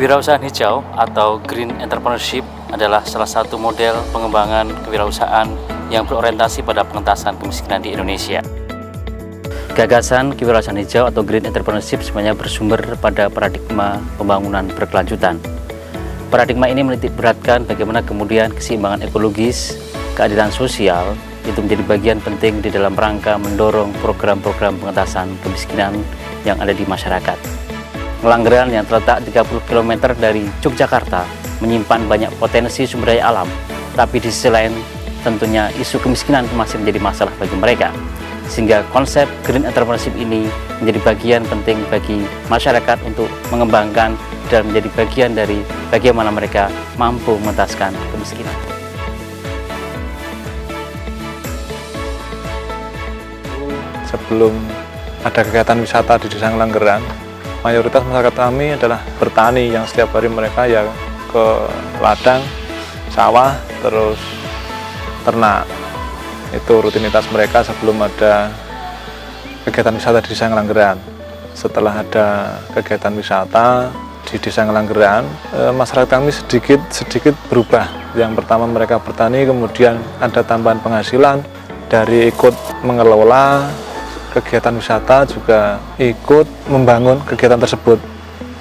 Kewirausahaan hijau atau Green Entrepreneurship adalah salah satu model pengembangan kewirausahaan yang berorientasi pada pengentasan kemiskinan di Indonesia. Gagasan kewirausahaan hijau atau Green Entrepreneurship sebenarnya bersumber pada paradigma pembangunan berkelanjutan. Paradigma ini menitik beratkan bagaimana kemudian keseimbangan ekologis, keadilan sosial itu menjadi bagian penting di dalam rangka mendorong program-program pengentasan kemiskinan yang ada di masyarakat. Ngelanggeran yang terletak 30 km dari Yogyakarta menyimpan banyak potensi sumber daya alam, tapi di sisi lain tentunya isu kemiskinan masih menjadi masalah bagi mereka. Sehingga konsep Green Entrepreneurship ini menjadi bagian penting bagi masyarakat untuk mengembangkan dan menjadi bagian dari bagaimana mereka mampu mengentaskan kemiskinan. Sebelum ada kegiatan wisata di Desa Ngelanggeran, mayoritas masyarakat kami adalah bertani yang setiap hari mereka ya ke ladang, sawah, terus ternak. Itu rutinitas mereka sebelum ada kegiatan wisata di Desa Ngelanggeran. Setelah ada kegiatan wisata di Desa Ngelanggeran, masyarakat kami sedikit berubah. Yang pertama mereka bertani, kemudian ada tambahan penghasilan dari ikut mengelola kegiatan wisata, juga ikut membangun kegiatan tersebut.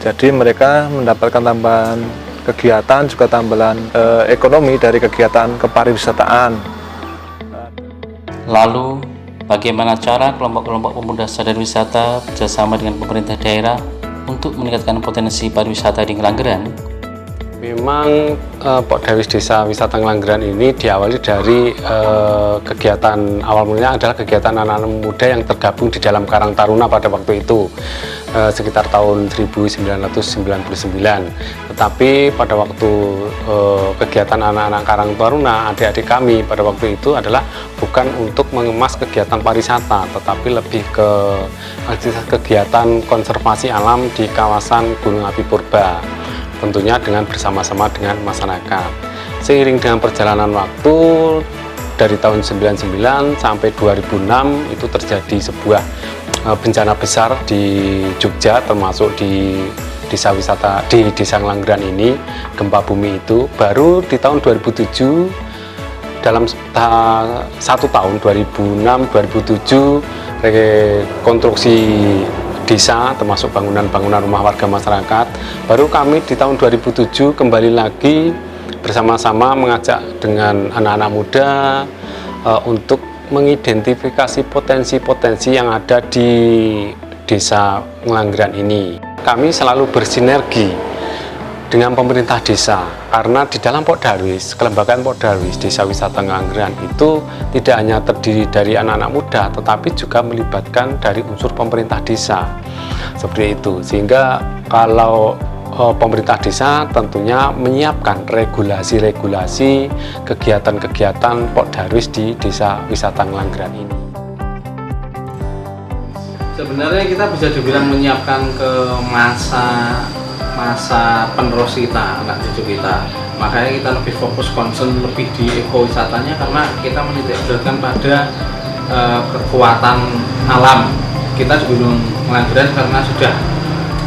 Jadi mereka mendapatkan tambahan kegiatan, juga tambahan ekonomi dari kegiatan kepariwisataan. Lalu, bagaimana cara kelompok-kelompok pemuda sadar wisata bekerjasama dengan pemerintah daerah untuk meningkatkan potensi pariwisata di Ngelanggeran? Memang Pokdawis Desa Wisata Ngelanggeran ini diawali dari kegiatan awal mulanya adalah kegiatan anak-anak muda yang tergabung di dalam Karang Taruna pada waktu itu sekitar tahun 1999. Tetapi pada waktu kegiatan anak-anak Karang Taruna, adik-adik kami pada waktu itu adalah bukan untuk mengemas kegiatan pariwisata, tetapi lebih ke kegiatan konservasi alam di kawasan Gunung Api Purba. Tentunya dengan bersama-sama dengan masyarakat. Seiring dengan perjalanan waktu dari tahun 99 sampai 2006 itu terjadi sebuah bencana besar di Jogja, termasuk di desa wisata di Desa Ngelanggeran ini, gempa bumi itu. Baru di tahun 2007, dalam satu tahun 2006-2007 rekonstruksi desa, termasuk bangunan-bangunan rumah warga masyarakat. Baru kami di tahun 2007 kembali lagi bersama-sama mengajak dengan anak-anak muda untuk mengidentifikasi potensi-potensi yang ada di Desa Ngelanggeran ini. Kami selalu bersinergi dengan pemerintah desa, karena di dalam Pokdawis, kelembagaan Pokdawis Desa Wisata Ngelanggeran itu tidak hanya terdiri dari anak-anak muda, tetapi juga melibatkan dari unsur pemerintah desa. Seperti itu, sehingga kalau pemerintah desa tentunya menyiapkan regulasi-regulasi kegiatan-kegiatan Pokdawis di Desa Wisata Ngelanggeran ini. Sebenarnya kita bisa dibilang menyiapkan ke masa penerus kita, anak cucu kita. Makanya kita lebih fokus concern lebih di ekowisatanya, karena kita menitik beratkan pada kekuatan alam. Kita di Gunung Ngelanggeran karena sudah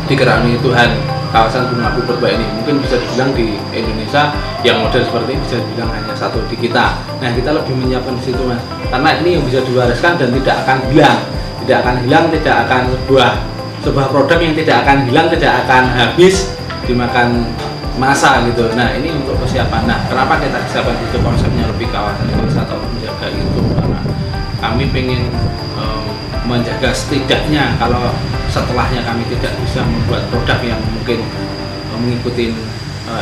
digerakkan Tuhan kawasan Gunung Api Purba ini. Mungkin bisa dibilang di Indonesia yang model seperti ini bisa dibilang hanya satu di kita. Nah, kita lebih menyiapkan di situ, Mas. Karena ini yang bisa diwariskan dan tidak akan hilang. Tidak akan hilang, tidak akan sebuah produk yang tidak akan hilang, tidak akan habis dimakan masa gitu. Nah, ini untuk persiapan. Nah, kenapa kita siapkan itu konsepnya lebih kawasan wisata untuk menjaga itu? Karena kami pengen menjaga setidaknya kalau setelahnya kami tidak bisa membuat produk yang mungkin mengikuti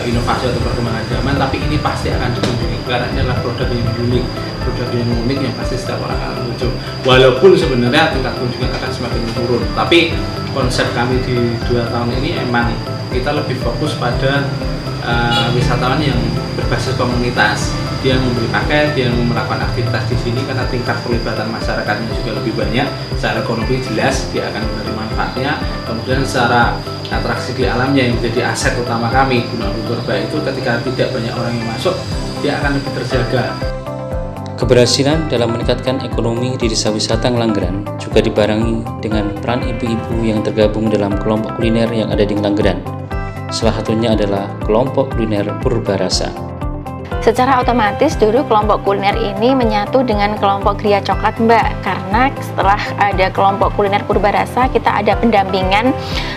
inovasi atau perkembangan zaman, tapi ini pasti akan dikunjungi karena ini adalah produk yang unik, produk yang unik yang pasti setiap orang akan kunjung. Walaupun sebenarnya tingkat kunjungan akan semakin turun, tapi konsep kami di 2 tahun ini emang kita lebih fokus pada wisatawan yang berbasis komunitas. Dia membeli paket, dia melakukan aktivitas di sini karena tingkat pelibatan masyarakatnya juga lebih banyak. Secara ekonomi jelas dia akan menerima manfaatnya. Kemudian secara atraksi di alamnya yang menjadi aset utama kami Gunung Api Purba itu, ketika tidak banyak orang yang masuk, dia akan lebih terjaga. Keberhasilan dalam meningkatkan ekonomi di Desa Wisata Ngelanggeran juga dibarengi dengan peran ibu-ibu yang tergabung dalam kelompok kuliner yang ada di Ngelanggeran. Salah satunya adalah kelompok kuliner Purbarasa. Secara otomatis dulu kelompok kuliner ini menyatu dengan kelompok Gria Coklat Mbak, karena setelah ada kelompok kuliner Purbarasa kita ada pendampingan.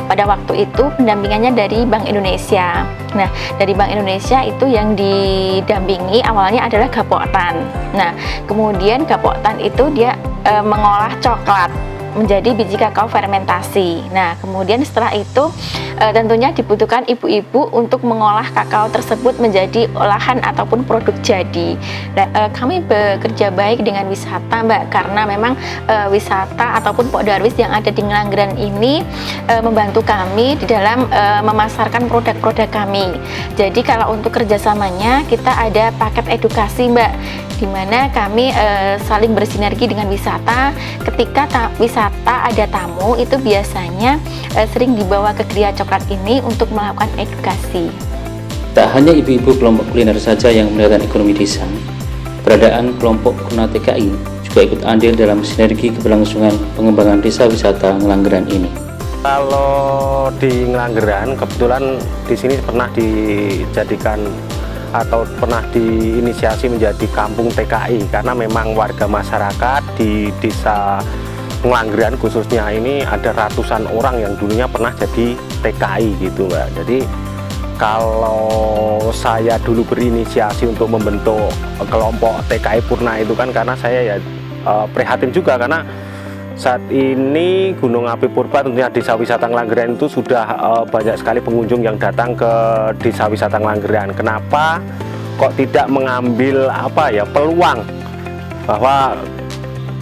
Pada waktu itu pendampingannya dari Bank Indonesia. Nah, dari Bank Indonesia itu yang didampingi awalnya adalah Gapoktan. Nah, kemudian Gapoktan itu dia mengolah coklat menjadi biji kakao fermentasi. Nah, kemudian setelah itu tentunya dibutuhkan ibu-ibu untuk mengolah kakao tersebut menjadi olahan ataupun produk jadi. Nah, kami bekerja baik dengan wisata Mbak, karena memang wisata ataupun Pok Darwis yang ada di Ngelanggeran ini membantu kami di dalam memasarkan produk-produk kami. Jadi kalau untuk kerjasamanya kita ada paket edukasi Mbak, di mana kami saling bersinergi dengan wisata. Ketika wisata ada tamu itu biasanya sering dibawa ke Gria Coklat ini untuk melakukan edukasi. Tak hanya ibu-ibu kelompok kuliner saja yang melihat ekonomi desa, keberadaan kelompok Kuna TKI juga ikut andil dalam sinergi keberlangsungan pengembangan desa wisata Ngelanggeran ini. Kalau di Ngelanggeran, kebetulan di sini pernah dijadikan atau pernah diinisiasi menjadi kampung TKI, karena memang warga masyarakat di desa Ngelanggeran khususnya ini ada ratusan orang yang dulunya pernah jadi TKI gitu Mbak. Jadi kalau saya dulu berinisiasi untuk membentuk kelompok TKI Purna itu kan karena saya ya prihatin juga, karena saat ini Gunung Api Purba tentunya desa wisata Ngelanggeran itu sudah banyak sekali pengunjung yang datang ke desa wisata Ngelanggeran. Kenapa kok tidak mengambil peluang bahwa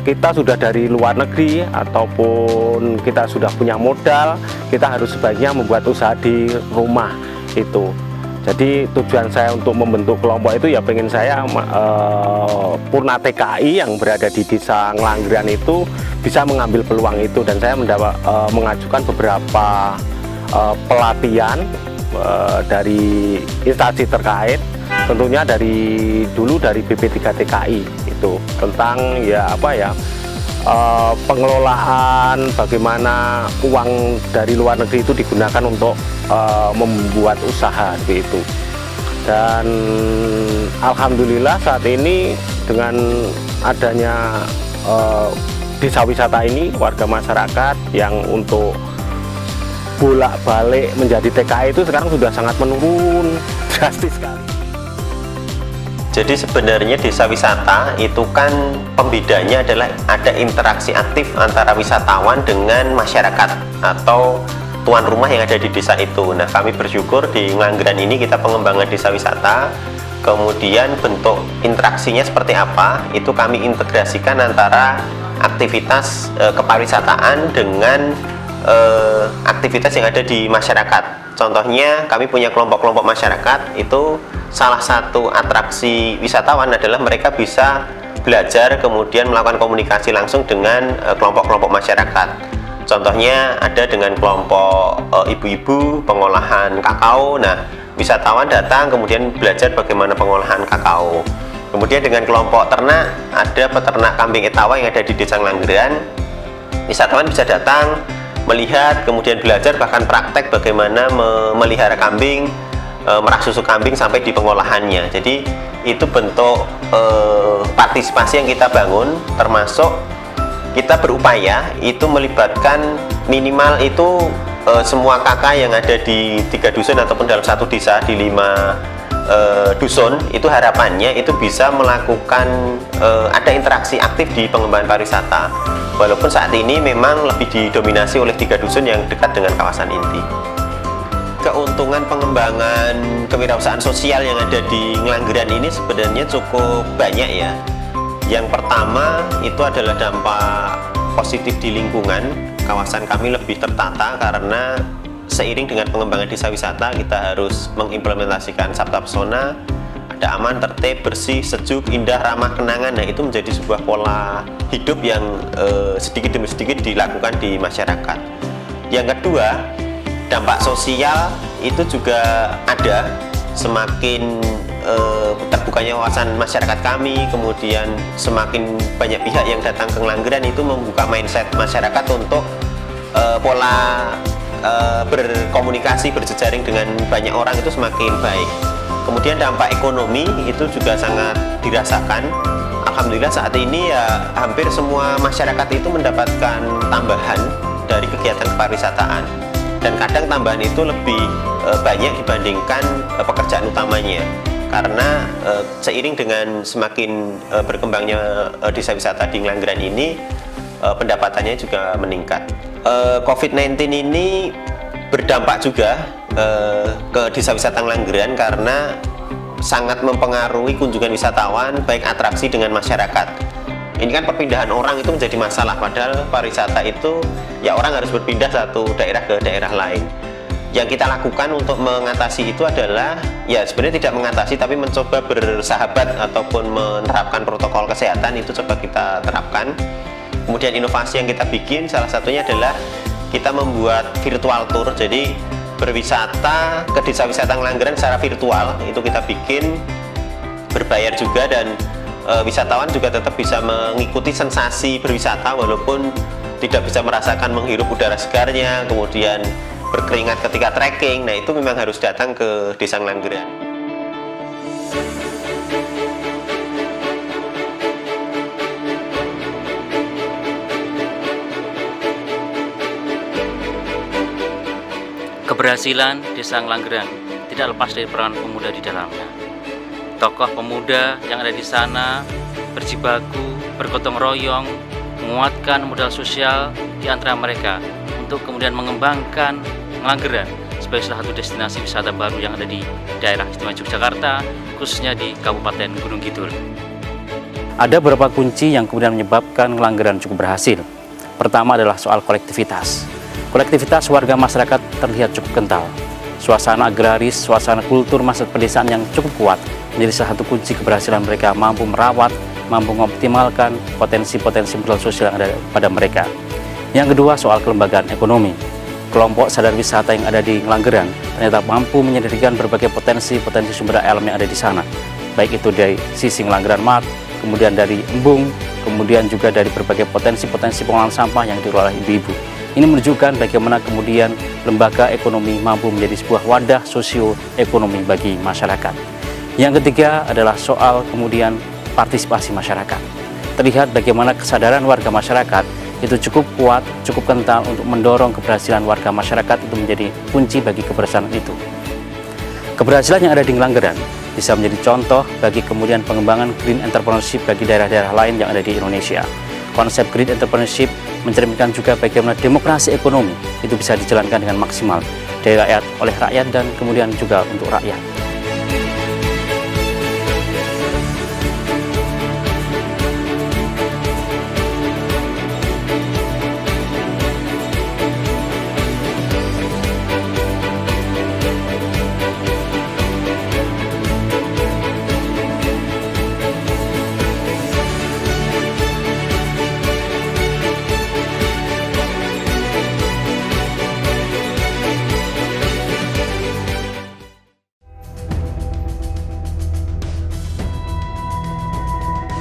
kita sudah dari luar negeri ataupun kita sudah punya modal, kita harus sebaiknya membuat usaha di rumah itu. Jadi tujuan saya untuk membentuk kelompok itu ya pengen saya Purna TKI yang berada di desa Ngelanggeran itu bisa mengambil peluang itu, dan saya mengajukan beberapa pelatihan dari instansi terkait, tentunya dari BP3 TKI itu tentang pengelolaan bagaimana uang dari luar negeri itu digunakan untuk membuat usaha gitu. Dan alhamdulillah saat ini dengan adanya desa wisata ini, warga masyarakat yang untuk bolak-balik menjadi TKI itu sekarang sudah sangat menurun drastis sekali. Jadi sebenarnya desa wisata itu kan pembedanya adalah ada interaksi aktif antara wisatawan dengan masyarakat atau tuan rumah yang ada di desa itu. Nah, kami bersyukur di Ngelanggeran ini kita pengembangan desa wisata, kemudian bentuk interaksinya seperti apa, itu kami integrasikan antara aktivitas kepariwisataan dengan aktivitas yang ada di masyarakat. Contohnya kami punya kelompok-kelompok masyarakat, itu salah satu atraksi wisatawan adalah mereka bisa belajar kemudian melakukan komunikasi langsung dengan kelompok-kelompok masyarakat. Contohnya ada dengan kelompok ibu-ibu pengolahan kakao. Nah, wisatawan datang kemudian belajar bagaimana pengolahan kakao. Kemudian dengan kelompok ternak, ada peternak kambing etawa yang ada di desa Ngelanggeran. Wisatawan bisa datang melihat, kemudian belajar bahkan praktek bagaimana memelihara kambing, merah susu kambing sampai di pengolahannya. Jadi itu bentuk partisipasi yang kita bangun, termasuk kita berupaya itu melibatkan minimal itu semua kakak yang ada di 3 dusun ataupun dalam satu desa di 5 dusun, itu harapannya itu bisa melakukan ada interaksi aktif di pengembangan pariwisata. Walaupun saat ini memang lebih didominasi oleh 3 dusun yang dekat dengan kawasan inti. Keuntungan pengembangan kewirausahaan sosial yang ada di Ngelanggeran ini sebenarnya cukup banyak ya. Yang pertama itu adalah dampak positif di lingkungan. Kawasan kami lebih tertata karena seiring dengan pengembangan desa wisata kita harus mengimplementasikan Sabta Pesona. Ada aman, tertib, bersih, sejuk, indah, ramah kenangan. Nah, itu menjadi sebuah pola hidup yang sedikit demi sedikit dilakukan di masyarakat. Yang kedua, dampak sosial itu juga ada. Semakin terbukanya wawasan masyarakat kami, kemudian semakin banyak pihak yang datang ke Ngelanggeran, itu membuka mindset masyarakat untuk pola berkomunikasi, berjejaring dengan banyak orang itu semakin baik. Kemudian dampak ekonomi itu juga sangat dirasakan. Alhamdulillah saat ini ya hampir semua masyarakat itu mendapatkan tambahan dari kegiatan kepariwisataan, dan kadang tambahan itu lebih banyak dibandingkan pekerjaan utamanya, karena seiring dengan semakin berkembangnya desa wisata di Ngelanggeran ini, pendapatannya juga meningkat. COVID-19 ini berdampak juga ke desa wisata Ngelanggeran karena sangat mempengaruhi kunjungan wisatawan, baik atraksi dengan masyarakat. Ini kan perpindahan orang itu menjadi masalah, padahal pariwisata itu ya orang harus berpindah satu daerah ke daerah lain. Yang kita lakukan untuk mengatasi itu adalah ya sebenarnya tidak mengatasi, tapi mencoba bersahabat ataupun menerapkan protokol kesehatan, itu coba kita terapkan. Kemudian inovasi yang kita bikin salah satunya adalah kita membuat virtual tour, jadi berwisata ke desa wisata Ngelanggeran secara virtual, itu kita bikin berbayar juga, dan wisatawan juga tetap bisa mengikuti sensasi berwisata walaupun tidak bisa merasakan menghirup udara segarnya, kemudian berkeringat ketika trekking. Nah, itu memang harus datang ke desa Ngelanggeran. Keberhasilan Desa Ngelanggeran tidak lepas dari peran pemuda di dalamnya. Tokoh pemuda yang ada di sana berjibaku, bergotong royong, menguatkan modal sosial di antara mereka untuk kemudian mengembangkan Ngelanggeran sebagai salah satu destinasi wisata baru yang ada di daerah istimewa Yogyakarta, khususnya di Kabupaten Gunung Kidul. Ada beberapa kunci yang kemudian menyebabkan Ngelanggeran cukup berhasil. Pertama adalah soal kolektivitas. Kolektivitas warga masyarakat terlihat cukup kental. Suasana agraris, suasana kultur masyarakat pedesaan yang cukup kuat menjadi salah satu kunci keberhasilan mereka mampu merawat, mampu mengoptimalkan potensi-potensi modal sosial yang ada pada mereka. Yang kedua, soal kelembagaan ekonomi. Kelompok sadar wisata yang ada di Ngelanggeran ternyata mampu menyediakan berbagai potensi-potensi sumber daya alam yang ada di sana. Baik itu dari sisi Ngelanggeran Mart, kemudian dari embung, kemudian juga dari berbagai potensi-potensi pengolahan sampah yang dikelola oleh ibu-ibu. Ini menunjukkan bagaimana kemudian lembaga ekonomi mampu menjadi sebuah wadah sosioekonomi bagi masyarakat. Yang ketiga adalah soal kemudian partisipasi masyarakat. Terlihat bagaimana kesadaran warga masyarakat itu cukup kuat, cukup kental untuk mendorong keberhasilan warga masyarakat itu menjadi kunci bagi keberhasilan itu. Keberhasilan yang ada di Ngelanggeran bisa menjadi contoh bagi kemudian pengembangan green entrepreneurship bagi daerah-daerah lain yang ada di Indonesia. Konsep green entrepreneurship mencerminkan juga bagaimana demokrasi ekonomi itu bisa dijalankan dengan maksimal dari rakyat, oleh rakyat, dan kemudian juga untuk rakyat.